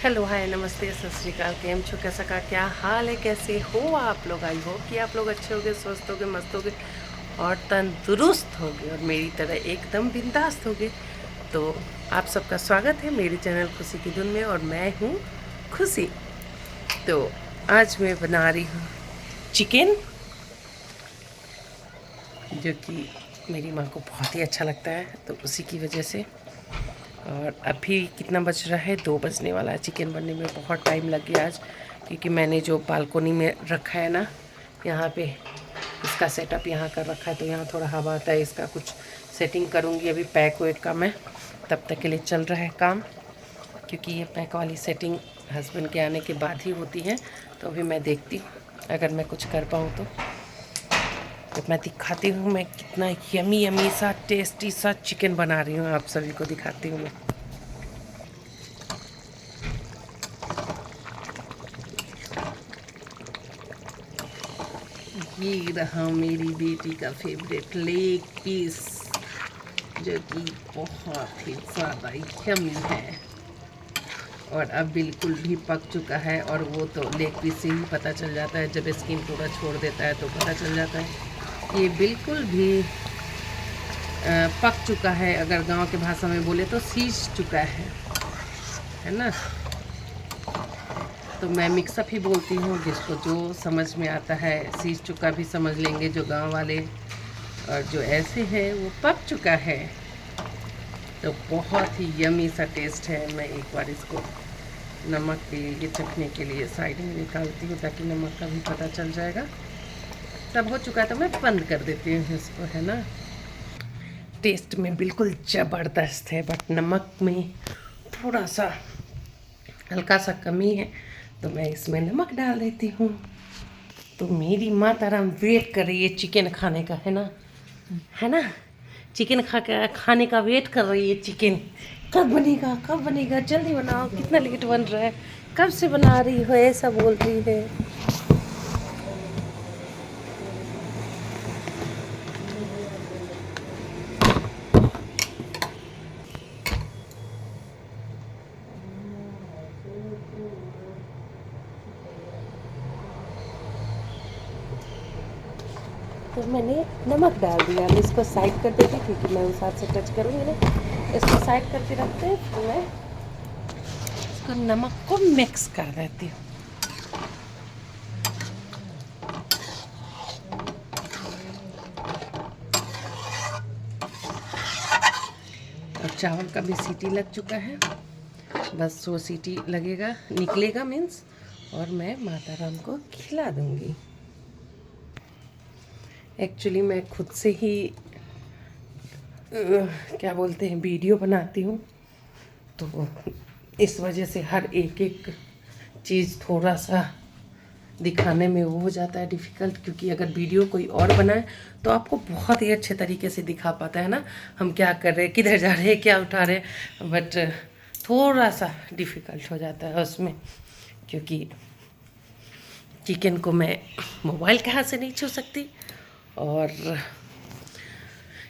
Hello hi नमस्ते सत श्रीकाल केम छो कैसा का क्या हाल है, कैसे हो आप लोग। आई होप कि आप लोग अच्छे होगे, स्वस्थ होगे, मस्त होगे और तंदुरुस्त होगे और मेरी तरह एकदम बिंदास्त होगे। तो आप सबका स्वागत है मेरे चैनल खुशी की धुन में और मैं हूँ खुशी। तो आज मैं बना रही हूँ चिकन, जो कि मेरी माँ को बहुत ही अच्छा लगता है, तो उसी की वजह से। और अभी कितना बज रहा है, 2 बजने वाला है। चिकन बनने में बहुत टाइम लग गया आज, क्योंकि मैंने जो बालकोनी में रखा है ना, यहाँ पे इसका सेटअप यहाँ कर रखा है, तो यहाँ थोड़ा हवा आता है। इसका कुछ सेटिंग करूँगी अभी, पैक वेक का मैं तब तक के लिए चल रहा है काम, क्योंकि ये पैक वाली सेटिंग हस्बैंड के आने के बाद ही होती है। तो अभी मैं देखती हूँ अगर मैं कुछ कर पाऊँ तो मैं दिखाती हूँ मैं कितना यमी यमी सा टेस्टी सा चिकन बना रही हूँ, आप सभी को दिखाती हूँ मैं। ये रहा मेरी बेटी का फेवरेट लेग पीस, जो कि बहुत ही ज़्यादा यमी है और अब बिल्कुल भी पक चुका है। और वो तो लेग पीस से ही पता चल जाता है, जब स्किन पूरा छोड़ देता है तो पता चल जाता है। ये बिल्कुल भी पक चुका है, अगर गांव के भाषा में बोले तो सीज चुका है ना। तो मैं मिक्सअप ही बोलती हूँ, जिसको जो समझ में आता है। सीज चुका भी समझ लेंगे जो गांव वाले, और जो ऐसे हैं वो पक चुका है। तो बहुत ही यमी सा टेस्ट है। मैं एक बार इसको नमक के लिए चखने के लिए साइड में निकालती हूँ, ताकि नमक का भी पता चल जाएगा। सब हो चुका है तो मैं बंद कर देती हूँ इसको, है ना। टेस्ट में बिल्कुल ज़बरदस्त है, बट नमक में थोड़ा सा हल्का सा कमी है, तो मैं इसमें नमक डाल देती हूँ। तो मेरी माता राम वेट कर रही है चिकन खाने का, है ना। चिकन खाने का वेट कर रही है। चिकन कब बनेगा, कब बनेगा, जल्दी बनाओ, कितना लेट बन रहा है, कब से बना रही हो, ऐसा बोल रही है। तो मैंने नमक डाल दिया। मैं इसको साइड कर देती, क्योंकि मैं उस हाथ से टच करूँगी ना। इसको साइड करके रखते हैं, फिर मैं इसको नमक को मिक्स कर देती हूँ। और चावल का भी सीटी लग चुका है, बस वो सीटी लगेगा, निकलेगा मीन्स, और मैं माता राम को खिला दूँगी। एक्चुअली मैं खुद से ही क्या बोलते हैं, वीडियो बनाती हूँ, तो इस वजह से हर एक एक चीज़ थोड़ा सा दिखाने में वो हो जाता है डिफ़िकल्ट। क्योंकि अगर वीडियो कोई और बनाए तो आपको बहुत ही अच्छे तरीके से दिखा पाता है ना, हम क्या कर रहे हैं, किधर जा रहे हैं, क्या उठा रहे हैं। बट थोड़ा सा डिफ़िकल्ट हो जाता है उसमें, क्योंकि चिकन को मैं मोबाइल के हाथ से नहीं छू सकती। और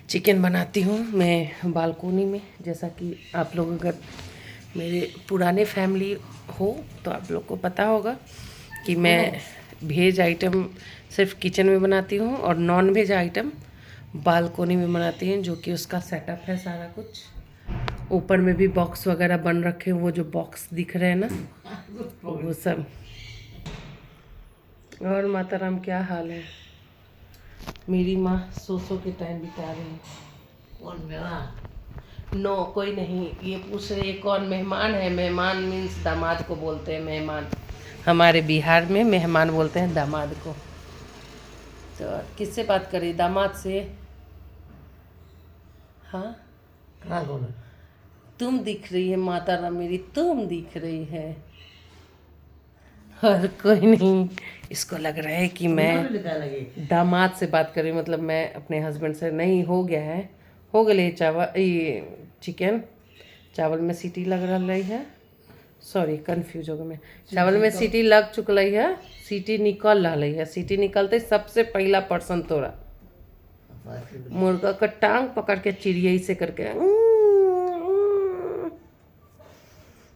चिकन बनाती हूँ मैं बालकोनी में, जैसा कि आप लोग अगर मेरे पुराने फैमिली हो तो आप लोग को पता होगा कि मैं वेज आइटम सिर्फ किचन में बनाती हूँ और नॉन वेज आइटम बालकोनी में बनाती हूँ, जो कि उसका सेटअप है सारा कुछ। ऊपर में भी बॉक्स वगैरह बन रखे हैं, वो जो बॉक्स दिख रहे हैं ना, वो सब। और माता राम क्या हाल है। मेरी माँ सो के टाइम बिता रही है। कौन मेहमान? नो कोई नहीं, ये पूछ रही है कौन मेहमान है। मेहमान मीन्स दामाद को बोलते हैं मेहमान, हमारे बिहार में मेहमान बोलते हैं दामाद को। तो किससे बात करी, दामाद से। हाँ कहाँ कौन है? तुम दिख रही है माता राम मेरी, तुम दिख रही है, और कोई नहीं। इसको लग रहा है कि मैं दामाद से बात कर रही हूँ, मतलब मैं अपने हस्बैंड से। नहीं, हो गया है, हो गए चावल, ये चिकन चावल में सीटी लग रही है। सॉरी कंफ्यूज हो गई मैं। चावल में सीटी लग चुकल है, सीटी निकल रही है। सीटी निकलते सबसे पहला पर्सन तोरा मुर्गा का टांग पकड़ के चिड़िया से करके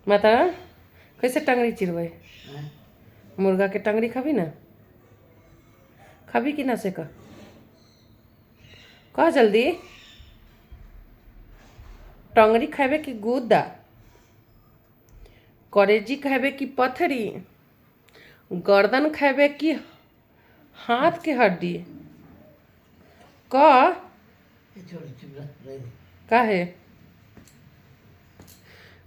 माता कैसे टंगड़ी चिरवे हाँ? मुर्गा के टंगड़ी खाबी ना खाबी कि ना से कह जल्दी टंगड़ी खाबे कि गुदा करेजी खाबे कि पथरी गर्दन खाबे कि हाथ के हड्डी क ये छोड़ चुप रह दे। काहे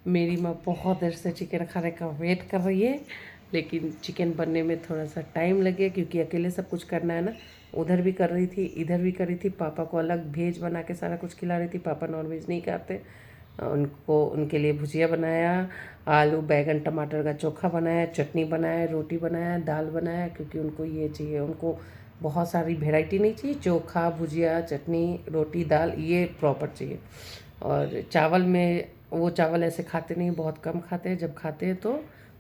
मेरी माँ बहुत देर से चिकन खाने का वेट कर रही है लेकिन चिकन बनने में थोड़ा सा टाइम लगे क्योंकि अकेले सब कुछ करना है ना। उधर भी कर रही थी इधर भी कर रही थी। पापा को अलग भेज बना के सारा कुछ खिला रही थी। पापा नॉनवेज नहीं खाते। उनको उनके लिए भुजिया बनाया, आलू बैगन टमाटर का चोखा बनाया, चटनी बनाया, रोटी बनाया, दाल बनाया क्योंकि उनको ये चाहिए। उनको बहुत सारी वेराइटी नहीं चाहिए, चोखा भुजिया चटनी रोटी दाल ये प्रॉपर चाहिए। और चावल में वो चावल ऐसे खाते नहीं, बहुत कम खाते हैं। जब खाते हैं तो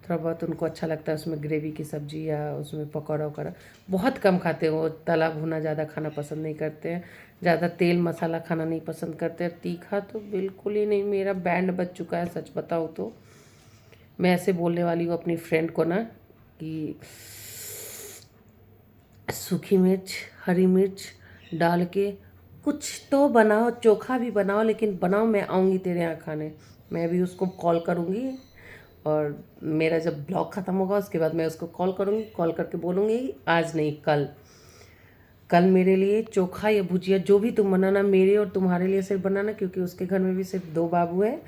थोड़ा बहुत उनको अच्छा लगता है उसमें ग्रेवी की सब्जी या उसमें पकौड़ा वकौड़ा। बहुत कम खाते हैं वो, तला भुना ज़्यादा खाना पसंद नहीं करते हैं, ज़्यादा तेल मसाला खाना नहीं पसंद करते हैं। तीखा तो बिल्कुल ही नहीं। मेरा बैंड बज चुका है सच बताऊँ तो। मैं ऐसे बोलने वाली हूँ अपनी फ्रेंड को ना कि सूखी मिर्च हरी मिर्च डाल के कुछ तो बनाओ, चोखा भी बनाओ लेकिन बनाओ, मैं आऊँगी तेरे यहाँ खाने। मैं भी उसको कॉल करूँगी और मेरा जब ब्लॉग ख़त्म होगा उसके बाद मैं उसको कॉल करूँगी। कॉल करके बोलूँगी आज नहीं कल, कल मेरे लिए चोखा या भुजिया जो भी तुम बनाना, मेरे और तुम्हारे लिए सिर्फ बनाना क्योंकि उसके घर में भी सिर्फ 2 बाबू हैं।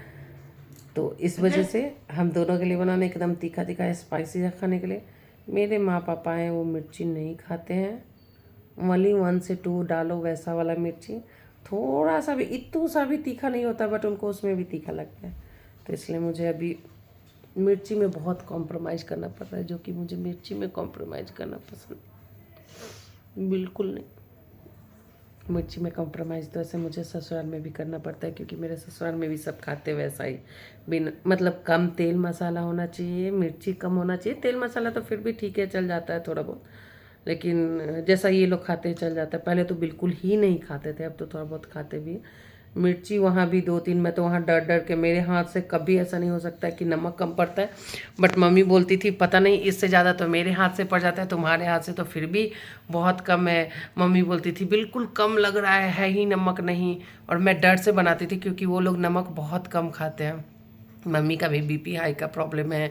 तो इस वजह से हम दोनों के लिए बनाना एकदम तीखा तीखा स्पाइसी खाने के लिए। मेरे माँ पापा हैं वो मिर्ची नहीं खाते हैं, वली 1 से 2 डालो वैसा वाला मिर्ची। थोड़ा सा भी इतू सा भी तीखा नहीं होता बट उनको उसमें भी तीखा लगता है। तो इसलिए मुझे अभी मिर्ची में बहुत कॉम्प्रोमाइज़ करना पड़ रहा है, जो कि मुझे मिर्ची में कॉम्प्रोमाइज़ करना पसंद बिल्कुल नहीं। मिर्ची में कॉम्प्रोमाइज़ तो ऐसे मुझे ससुराल में भी करना पड़ता है क्योंकि मेरे ससुराल में भी सब खाते वैसा ही, बिन मतलब कम तेल मसाला होना चाहिए, मिर्ची कम होना चाहिए। तेल मसाला तो फिर भी ठीक है चल जाता है थोड़ा बहुत, लेकिन जैसा ये लोग खाते हैं चल जाता है। पहले तो बिल्कुल ही नहीं खाते थे, अब तो थोड़ा बहुत खाते भी। मिर्ची वहाँ भी 2-3, मैं तो वहाँ डर डर के, मेरे हाथ से कभी ऐसा नहीं हो सकता है कि नमक कम पड़ता है। बट मम्मी बोलती थी पता नहीं इससे ज़्यादा तो मेरे हाथ से पड़ जाता है, तुम्हारे हाथ से तो फिर भी बहुत कम है। मम्मी बोलती थी बिल्कुल कम लग रहा है ही नमक नहीं। और मैं डर से बनाती थी क्योंकि वो लोग नमक बहुत कम खाते हैं। मम्मी का भी बीपी हाई का प्रॉब्लम है,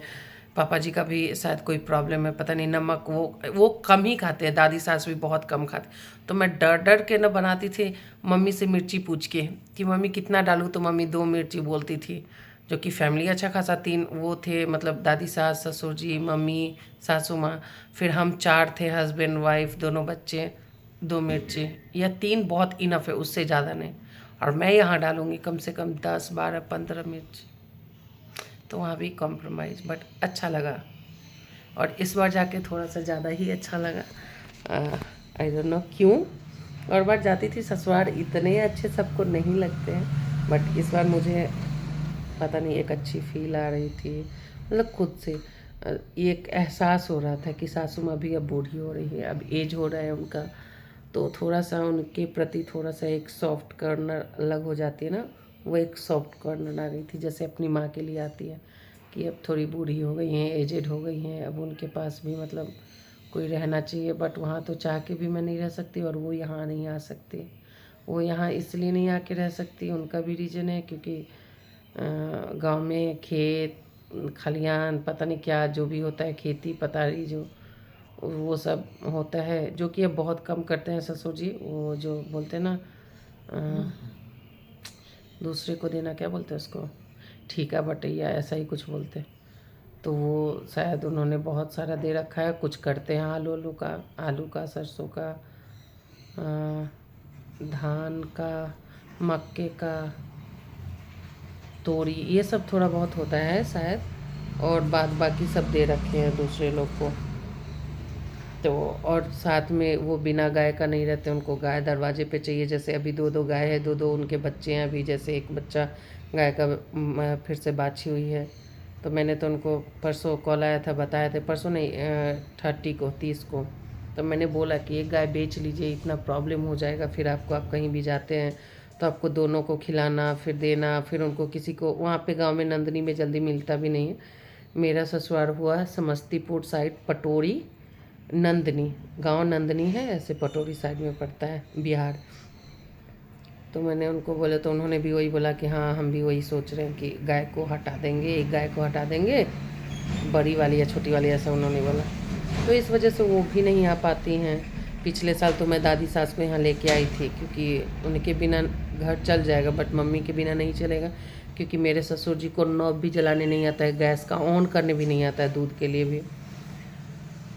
पापा जी का भी शायद कोई प्रॉब्लम है, पता नहीं। नमक वो कम ही खाते हैं, दादी सास भी बहुत कम खाते। तो मैं डर डर के ना बनाती थी मम्मी से मिर्ची पूछ के कि मम्मी कितना डालूँ, तो मम्मी 2 मिर्ची बोलती थी। जो कि फैमिली अच्छा खासा 3 वो थे, मतलब दादी सास ससुर जी मम्मी सासू माँ, फिर हम 4 थे, हस्बैंड वाइफ दोनों बच्चे। 2 मिर्ची या 3 बहुत इनफ है, उससे ज़्यादा नहीं। और मैं यहाँ डालूँगी कम से कम 10 12 15 मिर्ची, तो वहाँ भी कॉम्प्रोमाइज़ बट अच्छा लगा। और इस बार जाके थोड़ा सा ज़्यादा ही अच्छा लगा, आई डोंट नो क्यों। और बार जाती थी ससुराल इतने अच्छे सबको नहीं लगते हैं, बट इस बार मुझे पता नहीं एक अच्छी फील आ रही थी, मतलब खुद से एक एहसास हो रहा था कि सासू माँ भी अब बूढ़ी हो रही है, अब एज हो रहा है उनका, तो थोड़ा सा उनके प्रति थोड़ा सा एक सॉफ्ट कॉर्नर अलग हो जाती है ना, वो एक सॉफ्ट कॉर्नर आ गई थी जैसे अपनी माँ के लिए आती है कि अब थोड़ी बूढ़ी हो गई हैं, एजेड हो गई हैं, अब उनके पास भी मतलब कोई रहना चाहिए। बट वहाँ तो चाह के भी मैं नहीं रह सकती और वो यहाँ नहीं आ सकती। वो यहाँ इसलिए नहीं आके रह सकती, उनका भी रीज़न है क्योंकि गांव में खेत खलियान पता नहीं क्या जो भी होता है, खेती पतारी जो वो सब होता है, जो कि अब बहुत कम करते हैं ससुर जी। वो जो बोलते हैं ना दूसरे को देना, क्या बोलते हैं उसको, ठीका बटैया ऐसा ही कुछ बोलते हैं। तो वो शायद उन्होंने बहुत सारा दे रखा है। कुछ करते हैं आलू का सरसों का, धान का, मक्के का, तोरी, ये सब थोड़ा बहुत होता है शायद, और बाद बाकी सब दे रखे हैं दूसरे लोग को। तो और साथ में वो बिना गाय का नहीं रहते, उनको गाय दरवाजे पे चाहिए। जैसे अभी 2-2 गाय है, 2-2 उनके बच्चे हैं। अभी जैसे एक बच्चा गाय का फिर से बाछी हुई है, तो मैंने तो उनको परसों कॉल आया था, बताया था, परसों नहीं 30 को। तो मैंने बोला कि एक गाय बेच लीजिए, इतना प्रॉब्लम हो जाएगा फिर आपको, आप कहीं भी जाते हैं तो आपको दोनों को खिलाना फिर देना, फिर उनको किसी को वहाँ पे गांव में नंदनी में जल्दी मिलता भी नहीं है, मेरा ससुराल हुआ समस्तीपुर साइड, पटोरी नंदनी, गांव नंदनी है, ऐसे पटोरी साइड में पड़ता है, बिहार। तो मैंने उनको बोला तो उन्होंने भी वही बोला कि हाँ हम भी वही सोच रहे हैं कि गाय को हटा देंगे, एक गाय को हटा देंगे, बड़ी वाली या छोटी वाली, ऐसा उन्होंने बोला। तो इस वजह से वो भी नहीं आ पाती हैं। पिछले साल तो मैं दादी सास को यहाँ लेके आई थी, क्योंकि उनके बिना घर चल जाएगा बट मम्मी के बिना नहीं चलेगा, क्योंकि मेरे ससुर जी को नॉब भी जलाने नहीं आता है, गैस का ऑन करने भी नहीं आता है, दूध के लिए भी।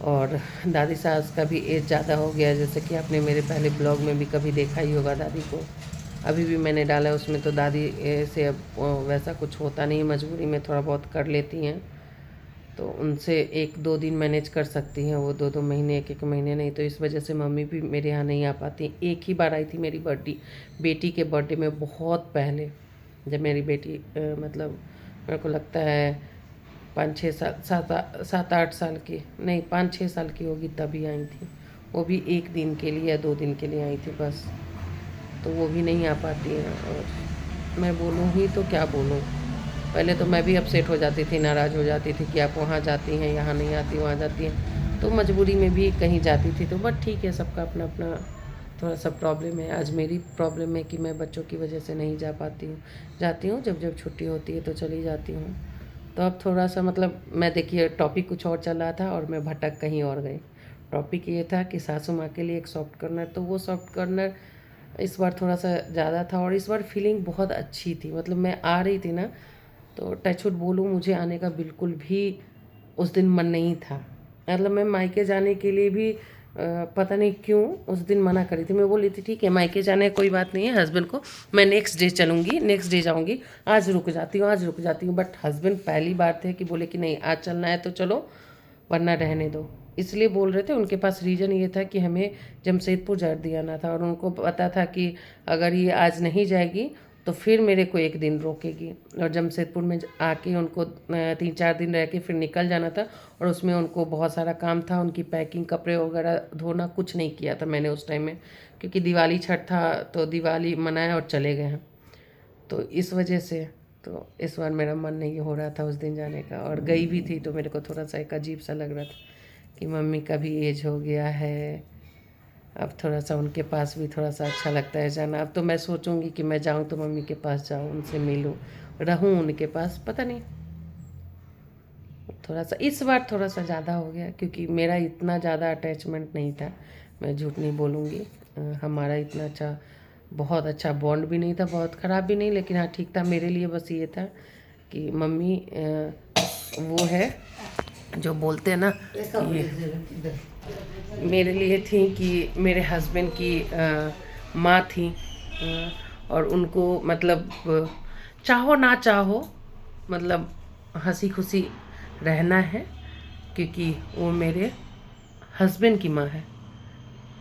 और दादी सास का भी एज ज़्यादा हो गया है, जैसे कि आपने मेरे पहले ब्लॉग में भी कभी देखा ही होगा दादी को। अभी भी मैंने डाला उसमें, तो दादी से अब वैसा कुछ होता नहीं, मजबूरी में थोड़ा बहुत कर लेती हैं। तो उनसे 1-2 दिन मैनेज कर सकती हैं, वो 2-2 महीने, 1-1 महीने नहीं। तो इस वजह से मम्मी भी मेरे यहाँ नहीं आ पाती। एक ही बार आई थी मेरी बेटी के बर्थडे में, बहुत पहले, जब मेरी बेटी मतलब मेरे को लगता है 5-6 साल, 7-8 साल की, नहीं 5-6 साल की होगी, तभी आई थी। वो भी 1 दिन के लिए या 2 दिन के लिए आई थी बस। तो वो भी नहीं आ पाती है। और मैं बोलूँ ही तो क्या बोलूँ, पहले तो मैं भी अपसेट हो जाती थी, नाराज़ हो जाती थी कि आप वहाँ जाती हैं, यहाँ नहीं आती, वहाँ जाती हैं। तो मजबूरी में भी कहीं जाती थी। तो बट ठीक है, सबका अपना अपना थोड़ा सा प्रॉब्लम है। आज मेरी प्रॉब्लम है कि मैं बच्चों की वजह से नहीं जा पाती हूँ। जाती हूँ जब जब छुट्टी होती है तो चली जाती हूँ। तो अब थोड़ा सा मतलब मैं, देखिए टॉपिक कुछ और चल रहा था और मैं भटक कहीं और गई। टॉपिक ये था कि सासू माँ के लिए एक सॉफ्ट कॉर्नर, तो वो सॉफ्ट कॉर्नर इस बार थोड़ा सा ज़्यादा था। और इस बार फीलिंग बहुत अच्छी थी, मतलब मैं आ रही थी ना, तो टचवुड बोलूँ, मुझे आने का बिल्कुल भी उस दिन मन नहीं था। मतलब मैं मायके जाने के लिए भी पता नहीं क्यों उस दिन मना करी थी। मैं बोली थी ठीक है मायके जाने कोई बात नहीं है, हस्बैंड को मैं नेक्स्ट डे चलूँगी, नेक्स्ट डे जाऊँगी, आज रुक जाती हूँ, आज रुक जाती हूँ। बट हस्बैंड पहली बार थे कि बोले कि नहीं आज चलना है तो चलो, वरना रहने दो। इसलिए बोल रहे थे, उनके पास रीज़न ये था कि हमें जमशेदपुर जर्दी आना था, और उनको पता था कि अगर ये आज नहीं जाएगी तो फिर मेरे को 1 दिन रोकेगी। और जमशेदपुर में आके उनको 3-4 दिन रह के फिर निकल जाना था। और उसमें उनको बहुत सारा काम था, उनकी पैकिंग, कपड़े वगैरह धोना, कुछ नहीं किया था मैंने उस टाइम में, क्योंकि दिवाली छठ था, तो दिवाली मनाया और चले गए हैं। तो इस वजह से तो इस बार मेरा मन नहीं हो रहा था उस दिन जाने का। और गई भी थी तो मेरे को थोड़ा सा एक अजीब सा लग रहा था कि मम्मी का भी एज हो गया है, अब थोड़ा सा उनके पास भी थोड़ा सा अच्छा लगता है जाना। अब तो मैं सोचूंगी कि मैं जाऊं तो मम्मी के पास जाऊं, उनसे मिलूं, रहूं उनके पास। पता नहीं, थोड़ा सा इस बार थोड़ा सा ज़्यादा हो गया, क्योंकि मेरा इतना ज़्यादा अटैचमेंट नहीं था, मैं झूठ नहीं बोलूँगी। हमारा इतना अच्छा, बहुत अच्छा बॉन्ड भी नहीं था, बहुत ख़राब भी नहीं, लेकिन हाँ ठीक था मेरे लिए। बस ये था कि मम्मी वो है जो बोलते हैं ना, ये मेरे लिए थी कि मेरे हस्बैंड की माँ थी। और उनको मतलब चाहो ना चाहो, मतलब हंसी खुशी रहना है, क्योंकि वो मेरे हस्बैंड की माँ है,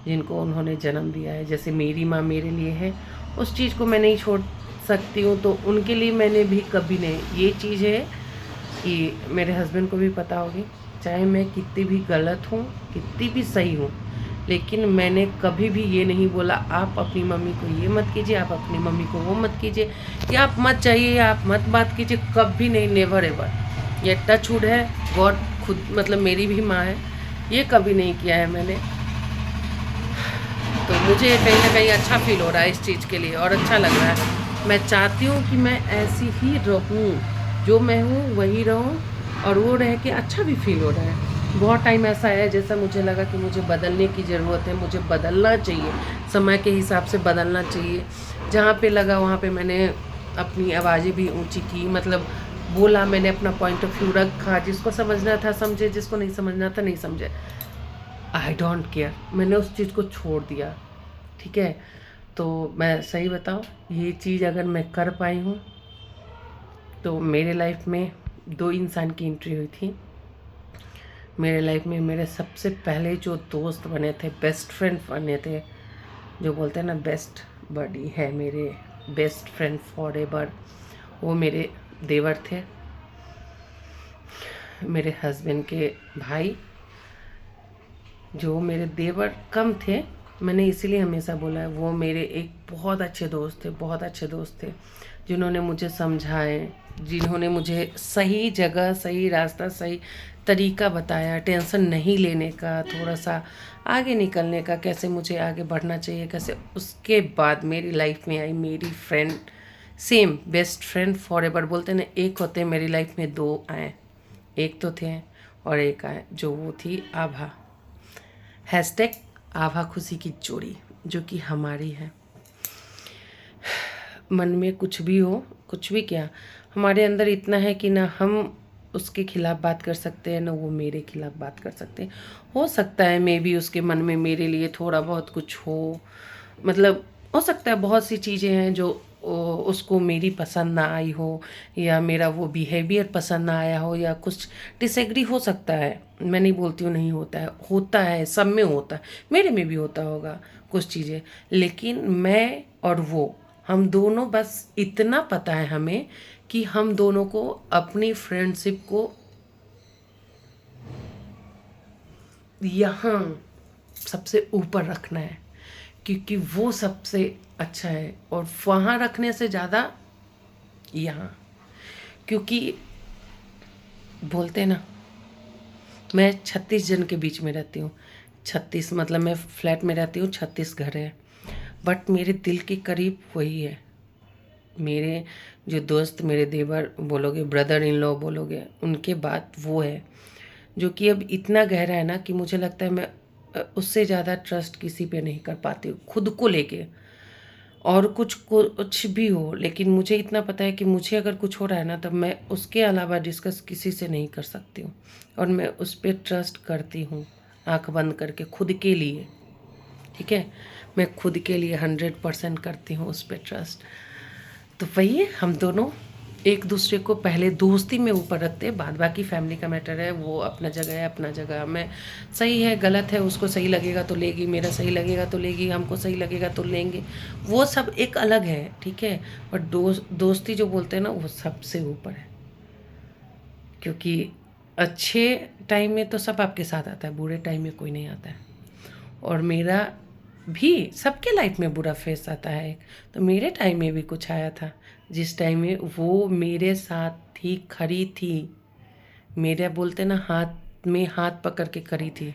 जिनको उन्होंने जन्म दिया है। जैसे मेरी माँ मेरे लिए है, उस चीज़ को मैं नहीं छोड़ सकती हूँ, तो उनके लिए मैंने भी कभी नहीं। ये चीज़ है कि मेरे हस्बैंड को भी पता होगी, चाहे मैं कितनी भी गलत हूँ, कितनी भी सही हूँ, लेकिन मैंने कभी भी ये नहीं बोला आप अपनी मम्मी को ये मत कीजिए, आप अपनी मम्मी को वो मत कीजिए, या आप मत चाहिए, या आप मत बात कीजिए, कभी नहीं, नेवर एवर। ये टचवुड है, गॉड खुद मतलब मेरी भी माँ है, ये कभी नहीं किया है मैंने। तो मुझे कहीं ना कहीं अच्छा फील हो रहा है इस चीज़ के लिए, और अच्छा लग रहा है। मैं चाहती हूँ कि मैं ऐसी ही रहूँ, जो मैं हूँ वही रहूँ, और वो रह के अच्छा भी फील हो रहा है। बहुत टाइम ऐसा है जैसा मुझे लगा कि मुझे बदलने की ज़रूरत है, मुझे बदलना चाहिए, समय के हिसाब से बदलना चाहिए। जहाँ पे लगा वहाँ पे मैंने अपनी आवाज़ें भी ऊंची की, मतलब बोला, मैंने अपना पॉइंट ऑफ व्यू रखा, जिसको समझना था समझे, जिसको नहीं समझना था नहीं समझे, आई डोंट केयर, मैंने उस चीज़ को छोड़ दिया। ठीक है, तो मैं सही बताऊँ, ये चीज़ अगर मैं कर पाई हूँ तो मेरे लाइफ में 2 इंसान की एंट्री हुई थी। मेरे लाइफ में मेरे सबसे पहले जो दोस्त बने थे, बेस्ट फ्रेंड बने थे, जो बोलते हैं ना बेस्ट बडी है, मेरे बेस्ट फ्रेंड फॉर एवर, वो मेरे देवर थे, मेरे हस्बैंड के भाई। जो मेरे देवर कम थे, मैंने इसीलिए हमेशा बोला है, वो मेरे एक बहुत अच्छे दोस्त थे, बहुत अच्छे दोस्त थे। जिन्होंने मुझे समझाए, जिन्होंने मुझे सही जगह, सही रास्ता, सही तरीका बताया, टेंशन नहीं लेने का, थोड़ा सा आगे निकलने का, कैसे मुझे आगे बढ़ना चाहिए, कैसे। उसके बाद मेरी लाइफ में आई मेरी friend, same best friend for ever बोलते ना, एक होते हैं मेरी लाइफ में, दो आए, एक तो थे और एक आए, जो वो थी आभा। हैशटैग आभा खुशी की जोड़ी, जो कि हमारी है। मन में कुछ भी हो, कुछ भी क्या, हमारे अंदर इतना है कि ना हम उसके खिलाफ बात कर सकते हैं, ना वो मेरे खिलाफ बात कर सकते हैं। हो सकता है मे बी उसके मन में मेरे लिए थोड़ा बहुत कुछ हो, मतलब हो सकता है बहुत सी चीज़ें हैं जो उसको मेरी पसंद ना आई हो, या मेरा वो बिहेवियर पसंद ना आया हो, या कुछ डिसएग्री हो सकता है। मैं नहीं बोलती हूँ नहीं होता है, होता है, सब में होता है, मेरे में भी होता होगा कुछ चीज़ें। लेकिन मैं और वो, हम दोनों, बस इतना पता है हमें कि हम दोनों को अपनी फ्रेंडशिप को यहाँ सबसे ऊपर रखना है, क्योंकि वो सबसे अच्छा है, और वहाँ रखने से ज़्यादा यहाँ, क्योंकि बोलते हैं ना, मैं 36 जन के बीच में रहती हूँ। 36 मतलब मैं फ्लैट में रहती हूँ, 36 घर है, बट मेरे दिल के करीब वही है। मेरे जो दोस्त, मेरे देवर बोलोगे, ब्रदर इन लॉ बोलोगे, उनके बाद वो है जो कि अब इतना गहरा है ना कि मुझे लगता है मैं उससे ज़्यादा ट्रस्ट किसी पे नहीं कर पाती हूँ खुद को लेके। और कुछ भी हो, लेकिन मुझे इतना पता है कि मुझे अगर कुछ हो रहा है ना, तब मैं उसके अलावा डिस्कस किसी से नहीं कर सकती हूँ, और मैं उस पर ट्रस्ट करती हूँ आँख बंद करके, खुद के लिए। ठीक है, मैं खुद के लिए 100% करती हूँ उस पर ट्रस्ट। तो वही है, हम दोनों एक दूसरे को पहले दोस्ती में ऊपर रखते हैं, बाद बाकी फैमिली का मैटर है, वो अपना जगह है, अपना जगह। मैं सही है गलत है, उसको सही लगेगा तो लेगी, मेरा सही लगेगा तो लेगी, हमको सही लगेगा तो लेंगे, वो सब एक अलग है। ठीक है, और दोस्ती जो बोलते हैं ना, वो सबसे ऊपर है, क्योंकि अच्छे टाइम में तो सब आपके साथ आता है, बुरे टाइम में कोई नहीं आता है। और मेरा भी, सबके लाइफ में बुरा फेस आता है, तो मेरे टाइम में भी कुछ आया था, जिस टाइम में वो मेरे साथ थी, खड़ी थी, मेरे बोलते ना हाथ में हाथ पकड़ के खड़ी थी।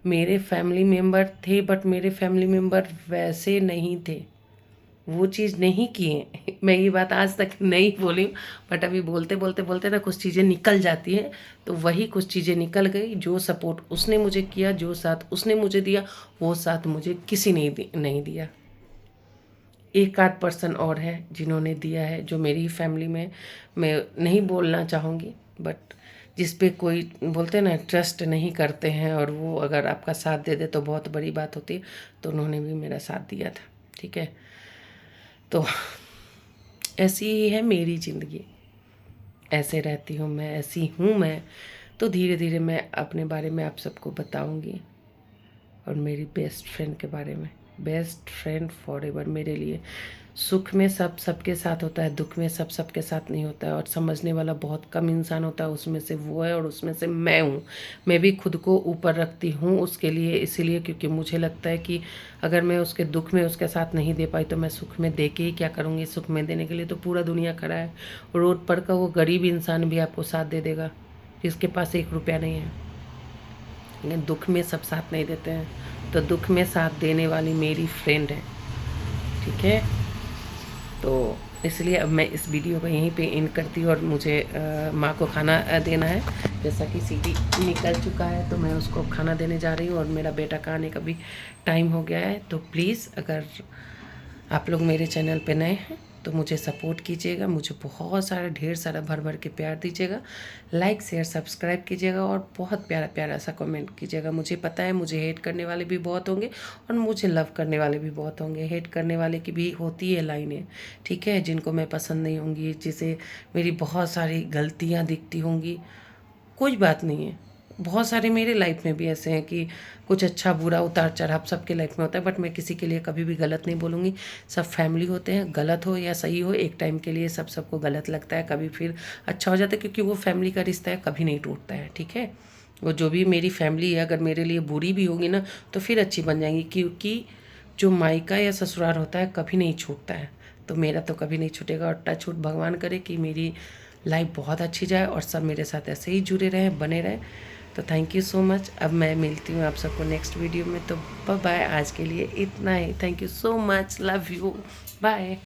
मेरे फैमिली मेम्बर थे, बट मेरे फैमिली मेम्बर वैसे नहीं थे, वो चीज़ नहीं किए। मैं ये बात आज तक नहीं बोली, बट अभी बोलते बोलते बोलते ना कुछ चीज़ें निकल जाती हैं, तो वही कुछ चीज़ें निकल गई। जो सपोर्ट उसने मुझे किया, जो साथ उसने मुझे दिया, वो साथ मुझे किसी ने नहीं दिया। एक आध पर्सन और है जिन्होंने दिया है, जो मेरी फैमिली में, मैं नहीं बोलना चाहूँगी, बट जिस पे कोई बोलते हैं ना ट्रस्ट नहीं करते हैं, और वो अगर आपका साथ दे दे तो बहुत बड़ी बात होती है, तो उन्होंने भी मेरा साथ दिया था। ठीक है, तो ऐसी ही है मेरी ज़िंदगी, ऐसे रहती हूँ मैं, ऐसी हूँ मैं। तो धीरे धीरे मैं अपने बारे में आप सबको बताऊँगी, और मेरी बेस्ट फ्रेंड के बारे में। बेस्ट फ्रेंड फॉर एवर मेरे लिए। सुख में सब सबके साथ होता है, दुख में सब सबके साथ नहीं होता है, और समझने वाला बहुत कम इंसान होता है, उसमें से वो है और उसमें से मैं हूँ। मैं भी खुद को ऊपर रखती हूँ उसके लिए, इसीलिए क्योंकि मुझे लगता है कि अगर मैं उसके दुख में उसके साथ नहीं दे पाई, तो मैं सुख में दे के ही क्या करूँगी। सुख में देने के लिए तो पूरा दुनिया खड़ा है। रोड पर का वो गरीब इंसान भी आपको साथ दे देगा, जिसके पास 1 रुपया नहीं है, लेकिन दुख में सब साथ नहीं देते हैं। तो दुख में साथ देने वाली मेरी फ्रेंड है। ठीक है, तो इसलिए अब मैं इस वीडियो को यहीं पे एंड करती हूँ, और मुझे माँ को खाना देना है। जैसा कि सीटी निकल चुका है, तो मैं उसको खाना देने जा रही हूँ, और मेरा बेटा का आने का भी टाइम हो गया है। तो प्लीज़ अगर आप लोग मेरे चैनल पे नए हैं तो मुझे सपोर्ट कीजिएगा, मुझे बहुत सारा ढेर सारा भर भर के प्यार दीजिएगा, लाइक शेयर सब्सक्राइब कीजिएगा, और बहुत प्यारा प्यारा सा कमेंट कीजिएगा। मुझे पता है मुझे हेट करने वाले भी बहुत होंगे, और मुझे लव करने वाले भी बहुत होंगे। हेट करने वाले की भी होती है लाइनें, ठीक है, जिनको मैं पसंद नहीं होंगी, जिसे मेरी बहुत सारी गलतियाँ दिखती होंगी, कोई बात नहीं है। बहुत सारे मेरे लाइफ में भी ऐसे हैं कि कुछ अच्छा बुरा उतार चढ़ाव सबके लाइफ में होता है, बट मैं किसी के लिए कभी भी गलत नहीं बोलूँगी। सब फैमिली होते हैं, गलत हो या सही हो, एक टाइम के लिए सबको गलत लगता है, कभी फिर अच्छा हो जाता है, क्योंकि वो फैमिली का रिश्ता है, कभी नहीं टूटता है। ठीक है, वो जो भी मेरी फैमिली है, अगर मेरे लिए बुरी भी होगी ना, तो फिर अच्छी बन जाएंगी, क्योंकि जो मायका या ससुराल होता है कभी नहीं छूटता है, तो मेरा तो कभी नहीं छूटेगा। और टच वुड भगवान करे कि मेरी लाइफ बहुत अच्छी जाए और सब मेरे साथ ऐसे ही जुड़े रहें, बने रहें। तो थैंक यू सो मच। अब मैं मिलती हूँ आप सबको नेक्स्ट वीडियो में। तो बाय बाय, आज के लिए इतना ही। Thank you so much, love you, bye.